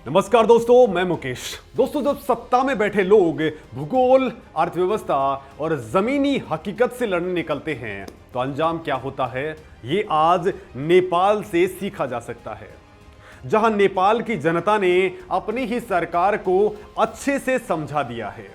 नमस्कार दोस्तों, मैं मुकेश। दोस्तों, जब सत्ता में बैठे लोग भूगोल, अर्थव्यवस्था और जमीनी हकीकत से लड़ने निकलते हैं तो अंजाम क्या होता है, ये आज नेपाल से सीखा जा सकता है। जहां नेपाल की जनता ने अपनी ही सरकार को अच्छे से समझा दिया है।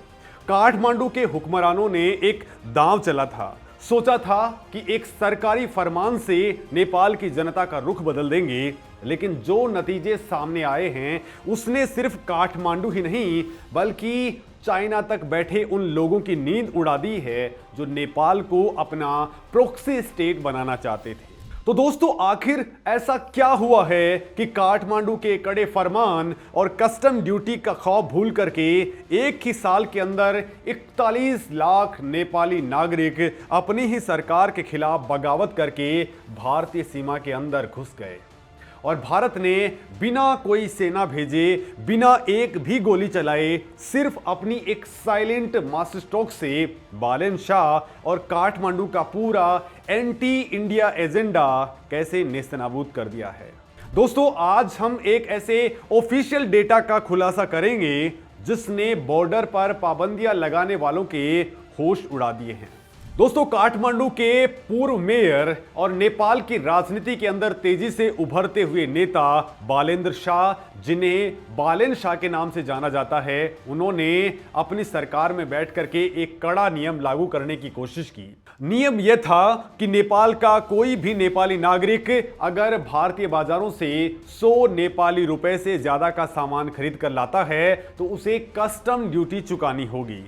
काठमांडू के हुक्मरानों ने एक दांव चला था, सोचा था कि एक सरकारी फरमान से नेपाल की जनता का रुख बदल देंगे, लेकिन जो नतीजे सामने आए हैं उसने सिर्फ काठमांडू ही नहीं बल्कि चाइना तक बैठे उन लोगों की नींद उड़ा दी है जो नेपाल को अपना प्रॉक्सी स्टेट बनाना चाहते थे। तो दोस्तों, आखिर ऐसा क्या हुआ है कि काठमांडू के कड़े फरमान और कस्टम ड्यूटी का खौफ भूल करके एक ही साल के अंदर 41 लाख नेपाली नागरिक अपनी ही सरकार के खिलाफ बगावत करके भारतीय सीमा के अंदर घुस गए और भारत ने बिना कोई सेना भेजे, बिना एक भी गोली चलाए, सिर्फ अपनी एक साइलेंट मास्टर स्ट्रोक से बालेन शाह और काठमांडू का पूरा एंटी इंडिया एजेंडा कैसे नेस्तनाबूद कर दिया है। दोस्तों, आज हम एक ऐसे ऑफिशियल डेटा का खुलासा करेंगे जिसने बॉर्डर पर पाबंदियां लगाने वालों के होश उड़ा दिए हैं। दोस्तों, काठमांडू के पूर्व मेयर और नेपाल की राजनीति के अंदर तेजी से उभरते हुए नेता बालेन्द्र शाह, जिन्हें बालेन शाह के नाम से जाना जाता है, उन्होंने अपनी सरकार में बैठ करके एक कड़ा नियम लागू करने की कोशिश की। नियम यह था कि नेपाल का कोई भी नेपाली नागरिक अगर भारतीय बाजारों से 100 नेपाली रुपए से ज्यादा का सामान खरीद कर लाता है तो उसे कस्टम ड्यूटी चुकानी होगी।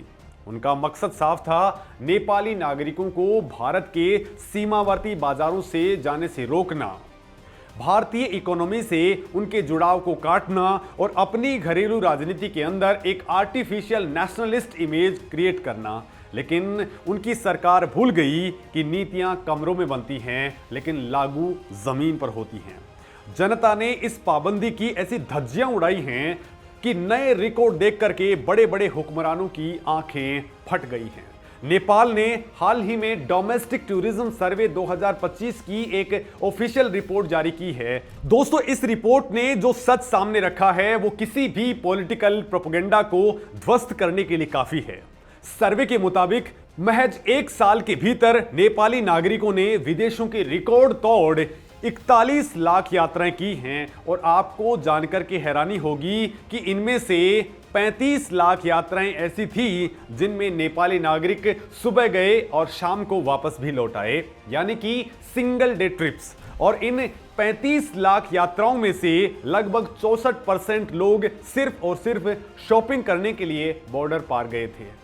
उनका मकसद साफ था, नेपाली नागरिकों को भारत के सीमावर्ती बाजारों से जाने से रोकना, भारतीय इकोनॉमी से उनके जुड़ाव को काटना और अपनी घरेलू राजनीति के अंदर एक आर्टिफिशियल नेशनलिस्ट इमेज क्रिएट करना। लेकिन उनकी सरकार भूल गई कि नीतियां कमरों में बनती हैं लेकिन लागू जमीन पर होती हैं। जनता ने इस पाबंदी की ऐसी धज्जियां उड़ाई हैं कि नए रिकॉर्ड देख करके बड़े बड़े हुक्मरानों की आंखें फट गई हैं। नेपाल ने हाल ही में डोमेस्टिक टूरिज्म सर्वे 2025 की एक ऑफिशियल रिपोर्ट जारी की है। दोस्तों, इस रिपोर्ट ने जो सच सामने रखा है वो किसी भी पॉलिटिकल प्रोपेगेंडा को ध्वस्त करने के लिए काफी है। सर्वे के मुताबिक महज एक साल के भीतर नेपाली नागरिकों ने विदेशों के रिकॉर्ड तोड़ 41 लाख यात्राएं की हैं और आपको जानकर के हैरानी होगी कि इनमें से 35 लाख यात्राएं ऐसी थी जिनमें नेपाली नागरिक सुबह गए और शाम को वापस भी लौट आए, यानी कि सिंगल डे ट्रिप्स। और इन 35 लाख यात्राओं में से लगभग 64% लोग सिर्फ और सिर्फ शॉपिंग करने के लिए बॉर्डर पार गए थे।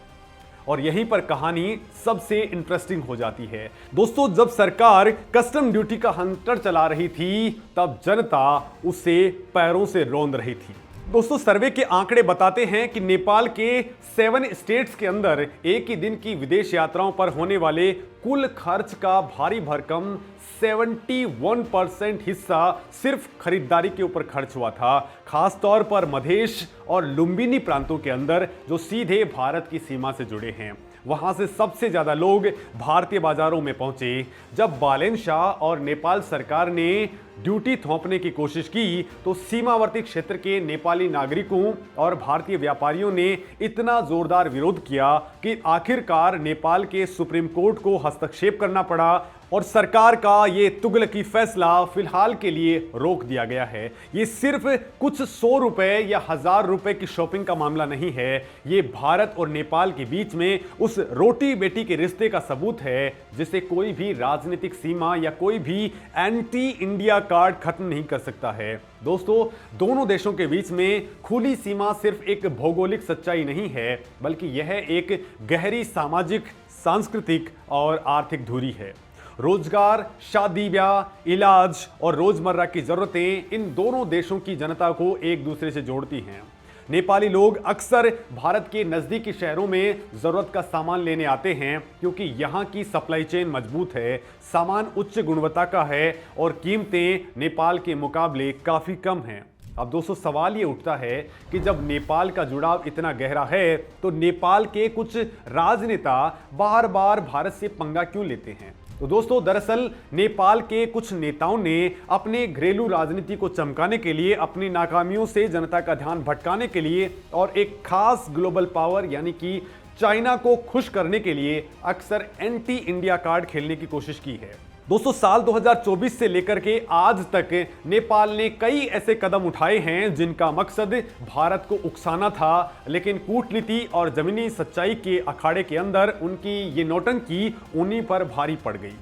और यहीं पर कहानी सबसे इंटरेस्टिंग हो जाती है। दोस्तों, जब सरकार कस्टम ड्यूटी का हंटर चला रही थी तब जनता उसे पैरों से रौंद रही थी। दोस्तों, सर्वे के आंकड़े बताते हैं कि नेपाल के 7 स्टेट्स के अंदर एक ही दिन की विदेश यात्राओं पर होने वाले कुल खर्च का भारी भरकम 71% हिस्सा सिर्फ खरीदारी के ऊपर खर्च हुआ था, खास तौर पर मधेश और लुम्बिनी प्रांतों के अंदर जो सीधे भारत की सीमा से जुड़े हैं। वहां से सबसे ज्यादा लोग भारतीय बाजारों में पहुंचे। जब बालेन शाह और नेपाल सरकार ने ड्यूटी थोपने की कोशिश की तो सीमावर्ती क्षेत्र के नेपाली नागरिकों और भारतीय व्यापारियों ने इतना जोरदार विरोध किया कि आखिरकार नेपाल के सुप्रीम कोर्ट को हस्तक्षेप करना पड़ा और सरकार का ये तुगलकी फैसला फिलहाल के लिए रोक दिया गया है। ये सिर्फ कुछ 100 रुपए या 1000 रुपए की शॉपिंग का मामला नहीं है, ये भारत और नेपाल के बीच में उस रोटी बेटी के रिश्ते का सबूत है जिसे कोई भी राजनीतिक सीमा या कोई भी एंटी इंडिया कार्ड खत्म नहीं कर सकता है। दोस्तों, दोनों देशों के बीच में खुली सीमा सिर्फ एक भौगोलिक सच्चाई नहीं है बल्कि यह एक गहरी सामाजिक, सांस्कृतिक और आर्थिक दूरी है। रोजगार, शादी ब्याह, इलाज और रोजमर्रा की जरूरतें इन दोनों देशों की जनता को एक दूसरे से जोड़ती हैं। नेपाली लोग अक्सर भारत के नजदीकी शहरों में जरूरत का सामान लेने आते हैं क्योंकि यहाँ की सप्लाई चेन मजबूत है, सामान उच्च गुणवत्ता का है और कीमतें नेपाल के मुकाबले काफी कम हैं। अब दोस्तों, सवाल ये उठता है कि जब नेपाल का जुड़ाव इतना गहरा है तो नेपाल के कुछ राजनेता बार बार भारत से पंगा क्यों लेते हैं? तो दोस्तों दरअसल नेपाल के कुछ नेताओं ने अपने घरेलू राजनीति को चमकाने के लिए, अपनी नाकामियों से जनता का ध्यान भटकाने के लिए और एक खास ग्लोबल पावर यानी कि चाइना को खुश करने के लिए अक्सर एंटी इंडिया कार्ड खेलने की कोशिश की है। दोस्तों साल 2024 से लेकर के आज तक नेपाल ने कई ऐसे कदम उठाए हैं जिनका मकसद भारत को उकसाना था, लेकिन कूटनीति और जमीनी सच्चाई के अखाड़े के अंदर उनकी ये नौटंकी उन्हीं पर भारी पड़ गई।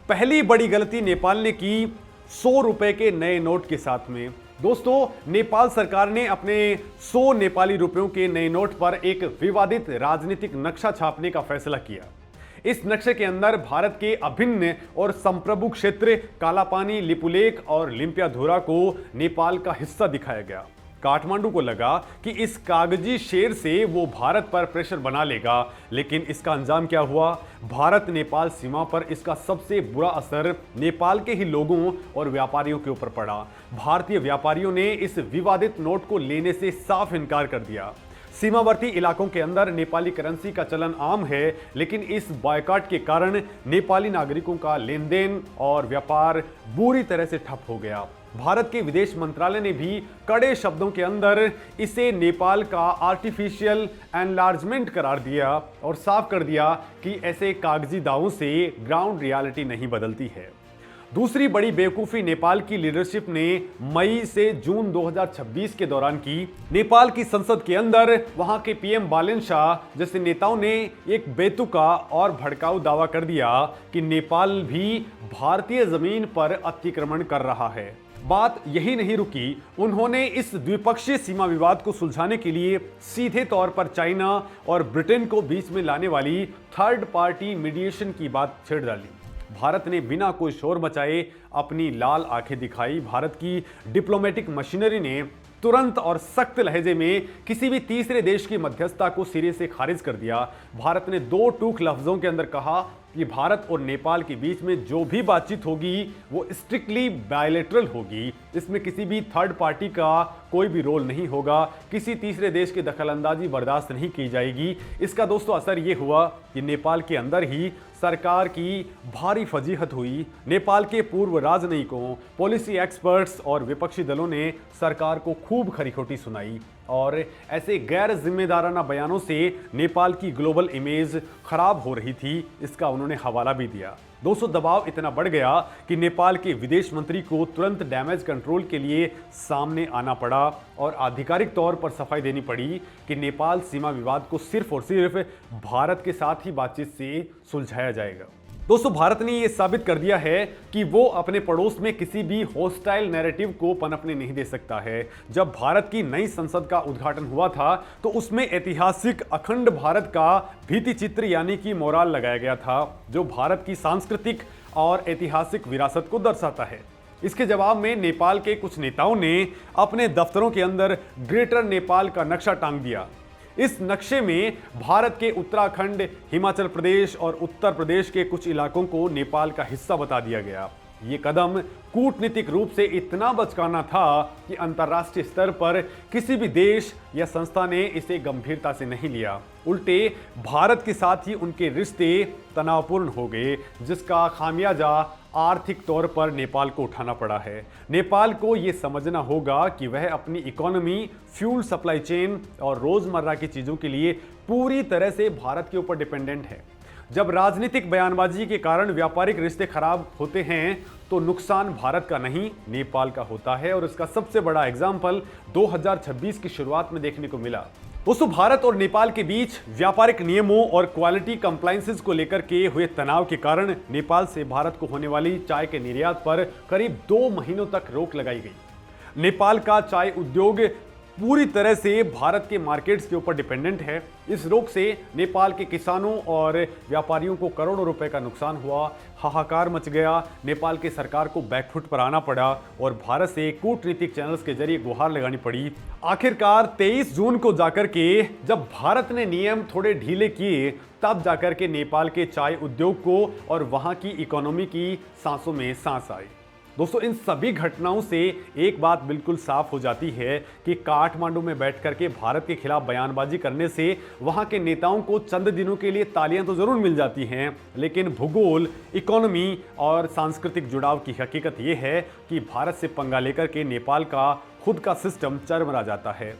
पहली बड़ी गलती नेपाल ने की 100 रुपए के नए नोट के साथ में। दोस्तों नेपाल सरकार ने अपने 100 नेपाली रुपयों के नए नोट पर एक विवादित राजनीतिक नक्शा छापने का फैसला किया। इस नक्शे के अंदर भारत के अभिन्न और संप्रभु क्षेत्र कालापानी, लिपुलेख और लिम्पियाधुरा को नेपाल का हिस्सा दिखाया गया। काठमांडू को लगा कि इस कागजी शेर से वो भारत पर प्रेशर बना लेगा, लेकिन इसका अंजाम क्या हुआ? भारत नेपाल सीमा पर इसका सबसे बुरा असर नेपाल के ही लोगों और व्यापारियों के ऊपर पड़ा। भारतीय व्यापारियों ने इस विवादित नोट को लेने से साफ इनकार कर दिया। सीमावर्ती इलाकों के अंदर नेपाली करेंसी का चलन आम है, लेकिन इस बॉयकॉट के कारण नेपाली नागरिकों का लेन देन और व्यापार बुरी तरह से ठप हो गया। भारत के विदेश मंत्रालय ने भी कड़े शब्दों के अंदर इसे नेपाल का आर्टिफिशियल एनलार्जमेंट करार दिया और साफ कर दिया कि ऐसे कागजी दावों से ग्राउंड रियलिटी नहीं बदलती है। दूसरी बड़ी बेवकूफ़ी नेपाल की लीडरशिप ने मई से जून 2026 के दौरान की। नेपाल की संसद के अंदर वहां के पीएम बालेन शाह जैसे नेताओं ने एक बेतुका और भड़काऊ दावा कर दिया कि नेपाल भी भारतीय जमीन पर अतिक्रमण कर रहा है। बात यही नहीं रुकी, उन्होंने इस द्विपक्षीय सीमा विवाद को सुलझाने के लिए सीधे तौर पर चाइना और ब्रिटेन को बीच में लाने वाली थर्ड पार्टी मीडिएशन की बात छेड़ डाली। भारत ने बिना कोई शोर मचाए अपनी लाल आंखें दिखाई। भारत की डिप्लोमेटिक मशीनरी ने तुरंत और सख्त लहजे में किसी भी तीसरे देश की मध्यस्थता को सिरे से खारिज कर दिया। भारत ने 2 टूक लफ्जों के अंदर कहा कि भारत और नेपाल के बीच में जो भी बातचीत होगी वो स्ट्रिक्टली बायलैटरल होगी, इसमें किसी भी थर्ड पार्टी का कोई भी रोल नहीं होगा, किसी तीसरे देश की दखलंदाजी बर्दाश्त नहीं की जाएगी। इसका दोस्तों असर ये हुआ कि नेपाल के अंदर ही सरकार की भारी फजीहत हुई। नेपाल के पूर्व राजनयिकों, पॉलिसी एक्सपर्ट्स और विपक्षी दलों ने सरकार को खूब खरी-खोटी सुनाई और ऐसे गैर जिम्मेदाराना बयानों से नेपाल की ग्लोबल इमेज खराब हो रही थी, इसका उन्होंने हवाला भी दिया। दोस्तों दबाव इतना बढ़ गया कि नेपाल के विदेश मंत्री को तुरंत डैमेज कंट्रोल के लिए सामने आना पड़ा और आधिकारिक तौर पर सफाई देनी पड़ी कि नेपाल सीमा विवाद को सिर्फ और सिर्फ भारत के साथ ही बातचीत से सुलझाया जाएगा। दोस्तों भारत ने यह साबित कर दिया है कि वो अपने पड़ोस में किसी भी हॉस्टाइल नैरेटिव को पनपने नहीं दे सकता है। जब भारत की नई संसद का उद्घाटन हुआ था तो उसमें ऐतिहासिक अखंड भारत का भित्ति चित्र यानी कि मोराल लगाया गया था, जो भारत की सांस्कृतिक और ऐतिहासिक विरासत को दर्शाता है। इसके जवाब में नेपाल के कुछ नेताओं ने अपने दफ्तरों के अंदर ग्रेटर नेपाल का नक्शा टांग दिया। इस नक्शे में भारत के उत्तराखंड, हिमाचल प्रदेश और उत्तर प्रदेश के कुछ इलाकों को नेपाल का हिस्सा बता दिया गया। ये कदम कूटनीतिक रूप से इतना बचकाना था कि अंतर्राष्ट्रीय स्तर पर किसी भी देश या संस्था ने इसे गंभीरता से नहीं लिया। उल्टे भारत के साथ ही उनके रिश्ते तनावपूर्ण हो गए, जिसका खामियाजा आर्थिक तौर पर नेपाल को उठाना पड़ा है। नेपाल को यह समझना होगा कि वह अपनी इकोनॉमी, फ्यूल सप्लाई चेन और रोजमर्रा की चीजों के लिए पूरी तरह से भारत के ऊपर डिपेंडेंट है। जब राजनीतिक बयानबाजी के कारण व्यापारिक रिश्ते खराब होते हैं तो नुकसान भारत का नहीं, नेपाल का होता है और इसका सबसे बड़ा एग्जाम्पल 2026 की शुरुआत में देखने को मिला। दोस्तों भारत और नेपाल के बीच व्यापारिक नियमों और क्वालिटी कंप्लायंसेस को लेकर के हुए तनाव के कारण नेपाल से भारत को होने वाली चाय के निर्यात पर करीब 2 महीनों तक रोक लगाई गई। नेपाल का चाय उद्योग पूरी तरह से भारत के मार्केट्स के ऊपर डिपेंडेंट है। इस रोक से नेपाल के किसानों और व्यापारियों को करोड़ों रुपए का नुकसान हुआ, हाहाकार मच गया। नेपाल के सरकार को बैकफुट पर आना पड़ा और भारत से कूटनीतिक चैनल्स के जरिए गुहार लगानी पड़ी। आखिरकार 23 जून को जाकर के जब भारत ने नियम थोड़े ढीले किए, तब जाकर के नेपाल के चाय उद्योग को और वहां की इकोनॉमी की सांसों में सांस आई। दोस्तों इन सभी घटनाओं से एक बात बिल्कुल साफ हो जाती है कि काठमांडू में बैठ करके भारत के खिलाफ बयानबाजी करने से वहां के नेताओं को चंद दिनों के लिए तालियां तो जरूर मिल जाती हैं, लेकिन भूगोल, इकोनॉमी और सांस्कृतिक जुड़ाव की हकीकत यह है कि भारत से पंगा लेकर के नेपाल का खुद का सिस्टम चरमरा जाता है।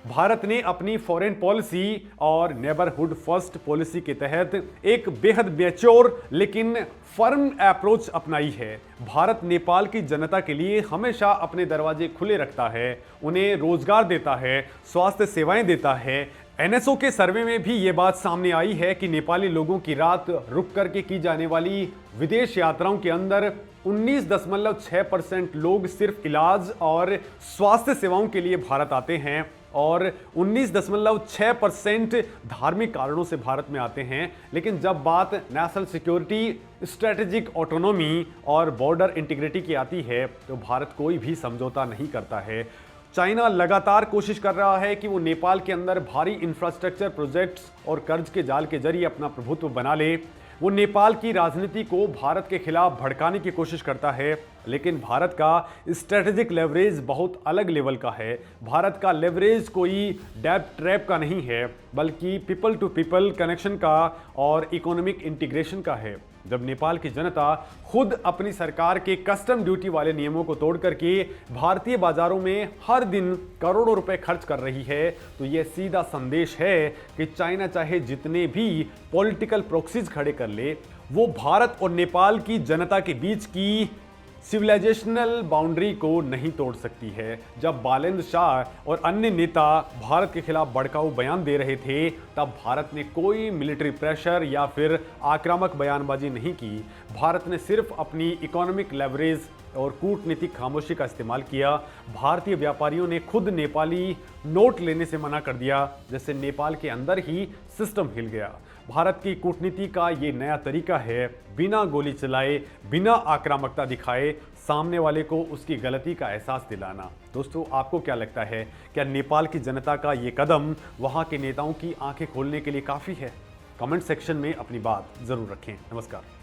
भारत ने अपनी फॉरेन पॉलिसी और नेबरहुड फर्स्ट पॉलिसी के तहत एक बेहद मैच्योर लेकिन फर्म अप्रोच अपनाई है। भारत नेपाल की जनता के लिए हमेशा अपने दरवाजे खुले रखता है, उन्हें रोजगार देता है, स्वास्थ्य सेवाएं देता है। एनएसओ के सर्वे में भी ये बात सामने आई है कि नेपाली लोगों की रात रुक करके की जाने वाली विदेश यात्राओं के अंदर 19.6% लोग सिर्फ इलाज और स्वास्थ्य सेवाओं के लिए भारत आते हैं और 19.6% धार्मिक कारणों से भारत में आते हैं। लेकिन जब बात नेशनल सिक्योरिटी, स्ट्रेटेजिक ऑटोनॉमी और बॉर्डर इंटीग्रिटी की आती है तो भारत कोई भी समझौता नहीं करता है। चाइना लगातार कोशिश कर रहा है कि वो नेपाल के अंदर भारी इंफ्रास्ट्रक्चर प्रोजेक्ट्स और कर्ज के जाल के जरिए अपना प्रभुत्व बना ले। वो नेपाल की राजनीति को भारत के खिलाफ भड़काने की कोशिश करता है, लेकिन भारत का स्ट्रेटेजिक लेवरेज बहुत अलग लेवल का है। भारत का लेवरेज कोई डेब्ट ट्रैप का नहीं है, बल्कि पीपल टू पीपल कनेक्शन का और इकोनॉमिक इंटीग्रेशन का है। जब नेपाल की जनता खुद अपनी सरकार के कस्टम ड्यूटी वाले नियमों को तोड़ करके भारतीय बाजारों में हर दिन करोड़ों रुपए खर्च कर रही है, तो यह सीधा संदेश है कि चाइना चाहे जितने भी पॉलिटिकल प्रॉक्सीज खड़े कर ले, वो भारत और नेपाल की जनता के बीच की सिविलाइजेशनल बाउंड्री को नहीं तोड़ सकती है। जब बालेंद्र शाह और अन्य नेता भारत के खिलाफ भड़काऊ बयान दे रहे थे, तब भारत ने कोई मिलिट्री प्रेशर या फिर आक्रामक बयानबाजी नहीं की। भारत ने सिर्फ अपनी इकोनॉमिक लेवरेज और कूटनीतिक खामोशी का इस्तेमाल किया। भारतीय व्यापारियों ने खुद नेपाली नोट लेने से मना कर दिया, जिससे नेपाल के अंदर ही सिस्टम हिल गया। भारत की कूटनीति का ये नया तरीका है, बिना गोली चलाए, बिना आक्रामकता दिखाए, सामने वाले को उसकी गलती का एहसास दिलाना। दोस्तों आपको क्या लगता है, क्या नेपाल की जनता का ये कदम वहाँ के नेताओं की आंखें खोलने के लिए काफ़ी है? कमेंट सेक्शन में अपनी बात ज़रूर रखें। नमस्कार।